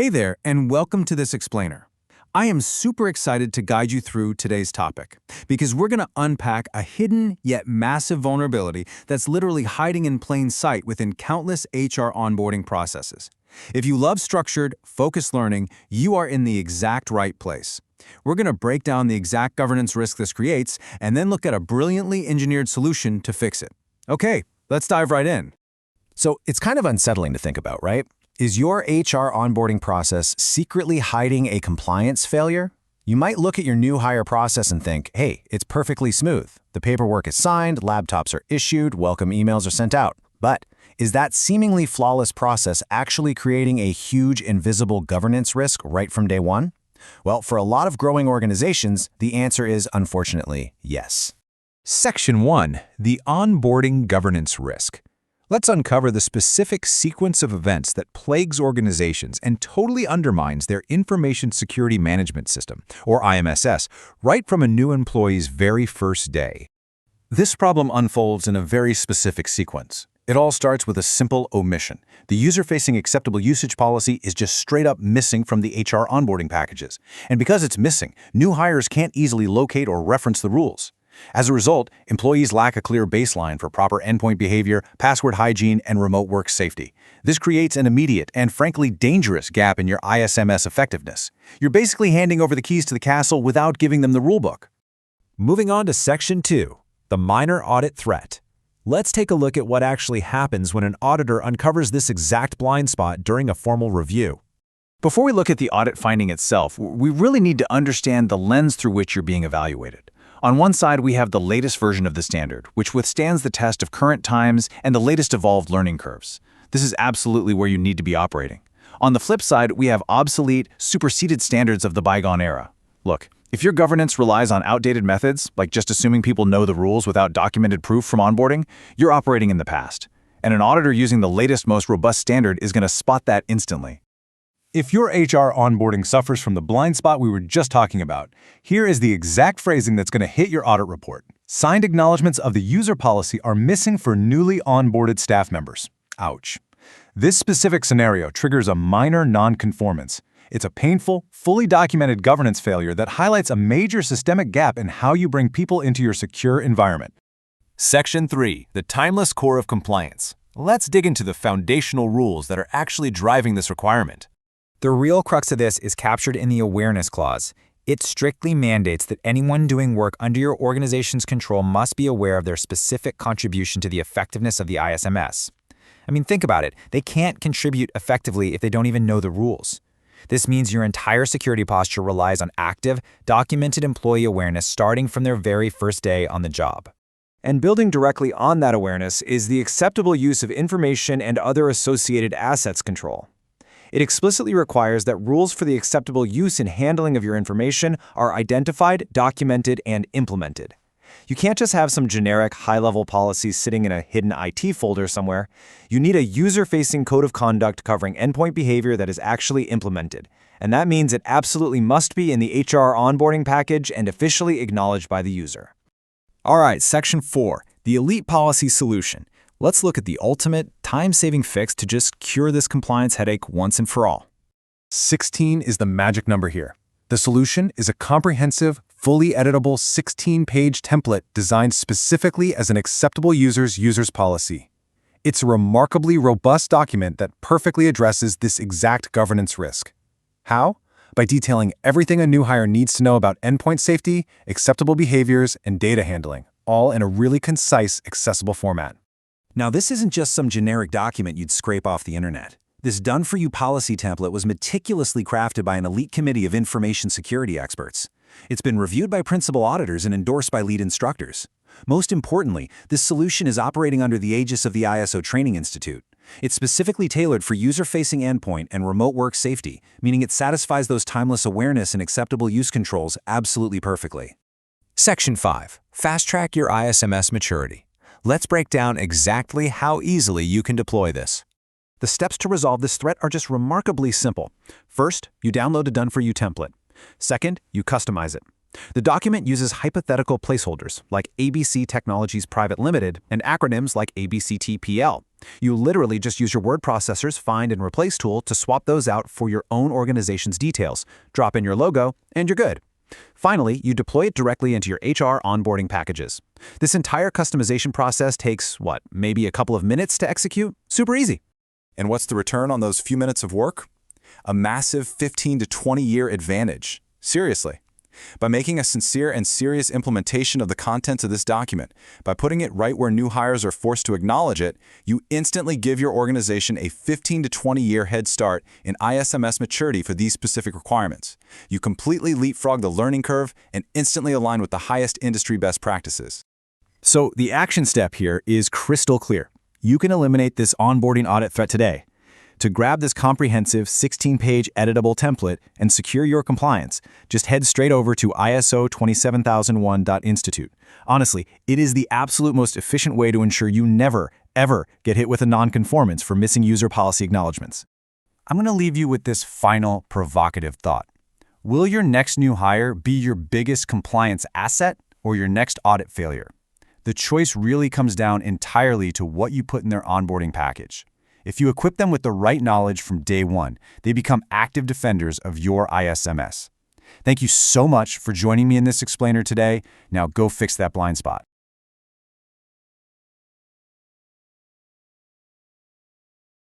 Hey there, and welcome to this explainer. I am super excited to guide you through today's topic because we're going to unpack a hidden yet massive vulnerability that's literally hiding in plain sight within countless HR onboarding processes. If you love structured, focused learning, you are in the exact right place. We're going to break down the exact governance risk this creates and then look at a brilliantly engineered solution to fix it. Okay, let's dive right in. So it's kind of unsettling to think about, right? Is your HR onboarding process secretly hiding a compliance failure? You might look at your new hire process and think, hey, it's perfectly smooth. The paperwork is signed, laptops are issued, welcome emails are sent out. But is that seemingly flawless process actually creating a huge invisible governance risk right from day one? Well, for a lot of growing organizations, the answer is unfortunately yes. Section 1. The Onboarding Governance Risk. Let's uncover the specific sequence of events that plagues organizations and totally undermines their Information Security Management System, or ISMS, right from a new employee's very first day. This problem unfolds in a very specific sequence. It all starts with a simple omission. The user-facing acceptable usage policy is just straight up missing from the HR onboarding packages. And because it's missing, new hires can't easily locate or reference the rules. As a result, employees lack a clear baseline for proper endpoint behavior, password hygiene, and remote work safety. This creates an immediate and frankly dangerous gap in your ISMS effectiveness. You're basically handing over the keys to the castle without giving them the rulebook. Moving on to Section 2. The Minor Audit Threat. Let's take a look at what actually happens when an auditor uncovers this exact blind spot during a formal review. Before we look at the audit finding itself, we really need to understand the lens through which you're being evaluated. On one side, we have the latest version of the standard, which withstands the test of current times and the latest evolved learning curves. This is absolutely where you need to be operating. On the flip side, we have obsolete, superseded standards of the bygone era. Look, if your governance relies on outdated methods, like just assuming people know the rules without documented proof from onboarding, you're operating in the past. And an auditor using the latest, most robust standard is going to spot that instantly. If your HR onboarding suffers from the blind spot we were just talking about, here is the exact phrasing that's going to hit your audit report. Signed acknowledgments of the user policy are missing for newly onboarded staff members. Ouch. This specific scenario triggers a minor non-conformance. It's a painful, fully documented governance failure that highlights a major systemic gap in how you bring people into your secure environment. Section 3. The Timeless Core of Compliance. Let's dig into the foundational rules that are actually driving this requirement. The real crux of this is captured in the Awareness Clause. It strictly mandates that anyone doing work under your organization's control must be aware of their specific contribution to the effectiveness of the ISMS. I mean, think about it. They can't contribute effectively if they don't even know the rules. This means your entire security posture relies on active, documented employee awareness starting from their very first day on the job. And building directly on that awareness is the acceptable use of information and other associated assets control. It explicitly requires that rules for the acceptable use and handling of your information are identified, documented, and implemented. You can't just have some generic high-level policies sitting in a hidden IT folder somewhere. You need a user-facing code of conduct covering endpoint behavior that is actually implemented. And that means it absolutely must be in the HR onboarding package and officially acknowledged by the user. All right, Section 4, the Elite Policy Solution. Let's look at the ultimate, time-saving fix to just cure this compliance headache once and for all. 16 is the magic number here. The solution is a comprehensive, fully editable 16-page template designed specifically as an acceptable user's policy. It's a remarkably robust document that perfectly addresses this exact governance risk. How? By detailing everything a new hire needs to know about endpoint safety, acceptable behaviors, and data handling, all in a really concise, accessible format. Now, this isn't just some generic document you'd scrape off the internet. This done-for-you policy template was meticulously crafted by an elite committee of information security experts. It's been reviewed by principal auditors and endorsed by lead instructors. Most importantly, this solution is operating under the aegis of the ISO Training Institute. It's specifically tailored for user-facing endpoint and remote work safety, meaning it satisfies those timeless awareness and acceptable use controls absolutely perfectly. Section 5. Fast-track your ISMS maturity. Let's break down exactly how easily you can deploy this. The steps to resolve this threat are just remarkably simple. First, you download a done-for-you template. Second, you customize it. The document uses hypothetical placeholders like ABC Technologies Private Limited and acronyms like ABCTPL. You literally just use your word processor's find and replace tool to swap those out for your own organization's details, drop in your logo, and you're good. Finally, you deploy it directly into your HR onboarding packages. This entire customization process takes, maybe a couple of minutes to execute? Super easy. And what's the return on those few minutes of work? A massive 15 to 20-year advantage. Seriously. By making a sincere and serious implementation of the contents of this document, by putting it right where new hires are forced to acknowledge it, you instantly give your organization a 15 to 20-year head start in ISMS maturity for these specific requirements. You completely leapfrog the learning curve and instantly align with the highest industry best practices. So the action step here is crystal clear. You can eliminate this onboarding audit threat today. To grab this comprehensive 16-page editable template and secure your compliance, just head straight over to ISO 27001.institute. Honestly, it is the absolute most efficient way to ensure you never, ever get hit with a non-conformance for missing user policy acknowledgments. I'm going to leave you with this final provocative thought. Will your next new hire be your biggest compliance asset or your next audit failure? The choice really comes down entirely to what you put in their onboarding package. If you equip them with the right knowledge from day one, they become active defenders of your ISMS. Thank you so much for joining me in this explainer today. Now go fix that blind spot.